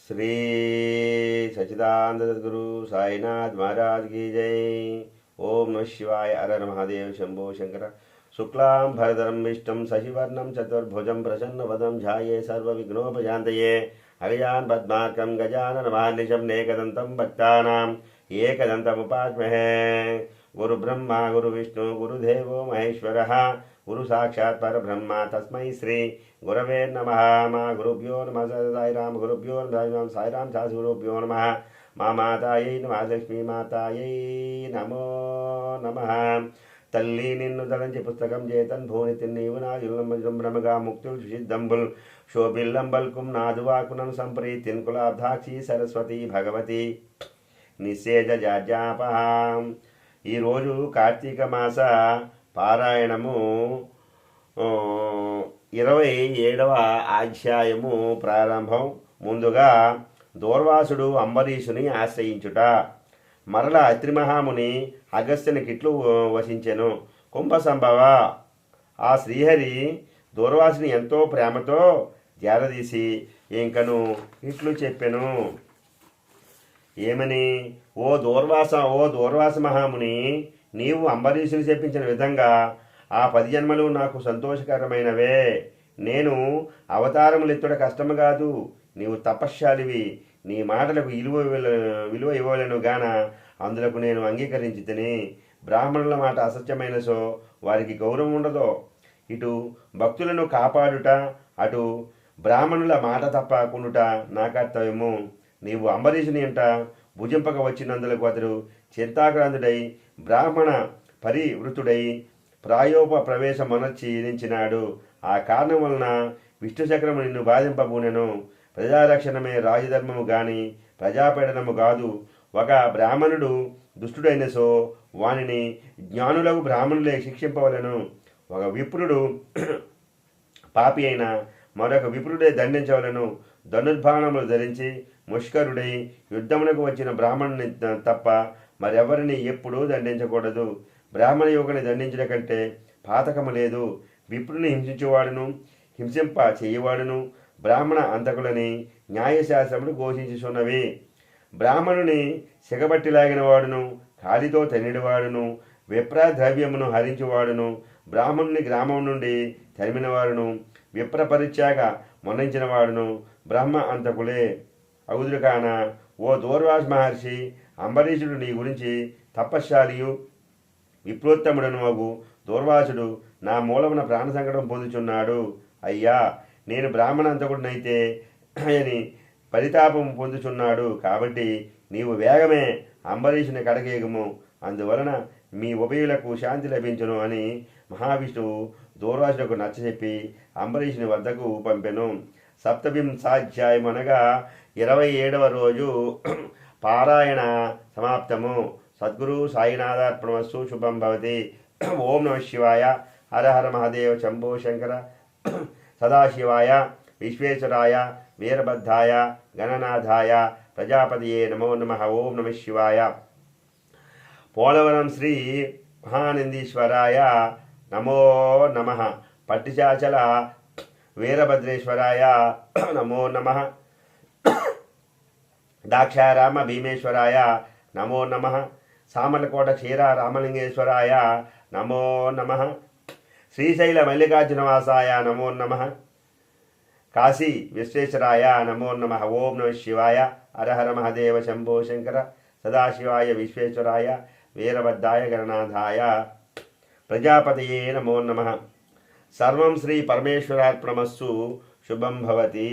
श्री सच्चिदानंद सद्गुरु साईनाथ महाराज की जय। ओम नमः शिवाय। हर हर महादेव शंभो शंकर। शुक्लां भरधरं विष्णुं शशिवर्णं चतुर्भुजं प्रसन्नवदनं ध्याये सर्वविघ्नोपशान्तये। अगजाननं पद्मार्कं गजाननमहर्निशं एकदन्तं भक्तानां एकदन्तमुपास्महे। गुरुब्रह्मा गुरुविष्णु गुरुदेवो महेश्वरः गुरु साक्षात् परब्रह्म तस्मै श्री गुरवे नमः। मा गुरुभ्यो नमः साई राम गुरुभ्यो नमः साई राम सास गुरुभ्यो नमः। మా మాతాయై నమః లక్ష్మీ మాతాయై నమో నమః। తల్లి నిన్ను తలంచి పుస్తకం చేతన్ భూని నీవు నా బ్రహ్మగా ముక్తులు సిద్ధంబుల్ శోభిల్లంబల్కుం నాదువాకునను సంప్రీతిన్ కులాబ్ధాక్షి సరస్వతి భగవతి నిశేజ జాడ్యాపహాం। ఈరోజు కార్తీక మాస పారాయణము 27వ అధ్యాయము ప్రారంభం। ముందుగా దూర్వాసుడు అంబరీషుని ఆశ్రయించుట। మరల అత్రిమహాముని అగస్త్యునికిట్లు వసించెను। కుంభసంభవ ఆ శ్రీహరి దూర్వాసుని ఎంతో ప్రేమతో జారదీసి ఇంకను ఇట్లు చెప్పెను। ఏమని? ఓ దూర్వాస మహాముని, నీవు అంబరీషుని చెప్పించిన విధంగా ఆ 10 జన్మలు నాకు సంతోషకరమైనవే। నేను అవతారములెత్తుట కష్టము కాదు, నీవు తపశ్శాలివి, నీ మాటలకు విలువ ఇవ్వలేను గాన అందులకు నేను అంగీకరించి తిని। బ్రాహ్మణుల మాట అసత్యమైన సో వారికి గౌరవం ఉండదో। ఇటు భక్తులను కాపాడుట, అటు బ్రాహ్మణుల మాట తప్పకుండుట నా కర్తవ్యము। నీవు అంబరీషుని అంట భుజింపక వచ్చినందులకు అతడు చింతాక్రాంతుడై బ్రాహ్మణ పరివృతుడై ప్రవేశమనర్చించినాడు। ఆ కారణం వలన విష్ణుచక్రము నిన్ను బాధింపబూనెను। ప్రజారక్షణమే రాజధర్మము గాని ప్రజాపీడనము కాదు। ఒక బ్రాహ్మణుడు దుష్టుడైన సో వానిని జ్ఞానులకు బ్రాహ్మణులే శిక్షింపవలను। ఒక విప్రుడు పాపి అయిన మరొక విప్రుడే దండించవలను। ధనుర్బాణములు ధరించి ముష్కరుడై యుద్ధమునకు వచ్చిన బ్రాహ్మణుని తప్ప మరెవరిని ఎప్పుడూ దండించకూడదు। బ్రాహ్మణ యువకుని దండించడం కంటే పాతకము లేదు। విప్రుని హింసించేవాడును హింసింప చేయవాడును బ్రాహ్మణ అంతకులని న్యాయశాస్త్రములు ఘోషించుచున్నవి। బ్రాహ్మణుని సిగబట్టి లాగిన వాడును కాలితో తన్నిడివాడును విప్ర ద్రవ్యమును హరించువాడును బ్రాహ్మణుని గ్రామం నుండి తరిమినవాడును విప్ర పరిత్యాగ మొన్నించిన వాడును బ్రహ్మ అంతకులే అగుదురు కాన। ఓ దూర్వాస మహర్షి, అంబరీషుడు నీ గురించి తపశ్శాలియు విప్రోత్తముడను అగు దూర్వాసుడు నా మూలమున ప్రాణ సంకటం పొందుచున్నాడు। అయ్యా, నేను బ్రాహ్మణంతకుడినైతే అని పరితాపం పొందుచున్నాడు। కాబట్టి నీవు వేగమే అంబరీషుని కడకేయగము, అందువలన మీ ఉభయులకు శాంతి లభించును అని మహావిష్ణువు దూర్వాసులకు నచ్చచెప్పి అంబరీషుని వద్దకు పంపెను। సప్తవింశాధ్యాయం అనగా 27వ రోజు పారాయణ సమాప్తము। సద్గురు సాయినాథార్పణమస్తు। శుభం భవతి। ఓం నమః శివాయ। హర హర మహాదేవ శంభో శంకర। సదాశివాయ విశ్వేశ్వరాయ వీరభద్రాయ గణనాథాయ ప్రజాపతియే నమో నమః। ఓం నమః శివాయ। పోలవరం శ్రీ మహానందీశ్వరాయ నమో నమః। పట్టిచాచల వీరభద్రేశ్వరాయ నమో నమః। దాక్షారామ భీమేశ్వరాయ నమో నమః। సామర్లకోట క్షీర రామలింగేశ్వరాయ నమో నమః। శ్రీశైల మల్లికార్జునవాసాయ నమో నమః। కాశీ విశ్వేశ్వరాయ నమో నమః। ఓం నమః శివాయ। హర హర మహాదేవ శంభో శంకర। సదాశివాయ విశ్వేశ్వరాయ వీరభద్రాయ గణనాథాయ ప్రజాపతయే నమో నమః। సర్వం శ్రీ పరమేశ్వరార్పణమస్తు। శుభం భవతి।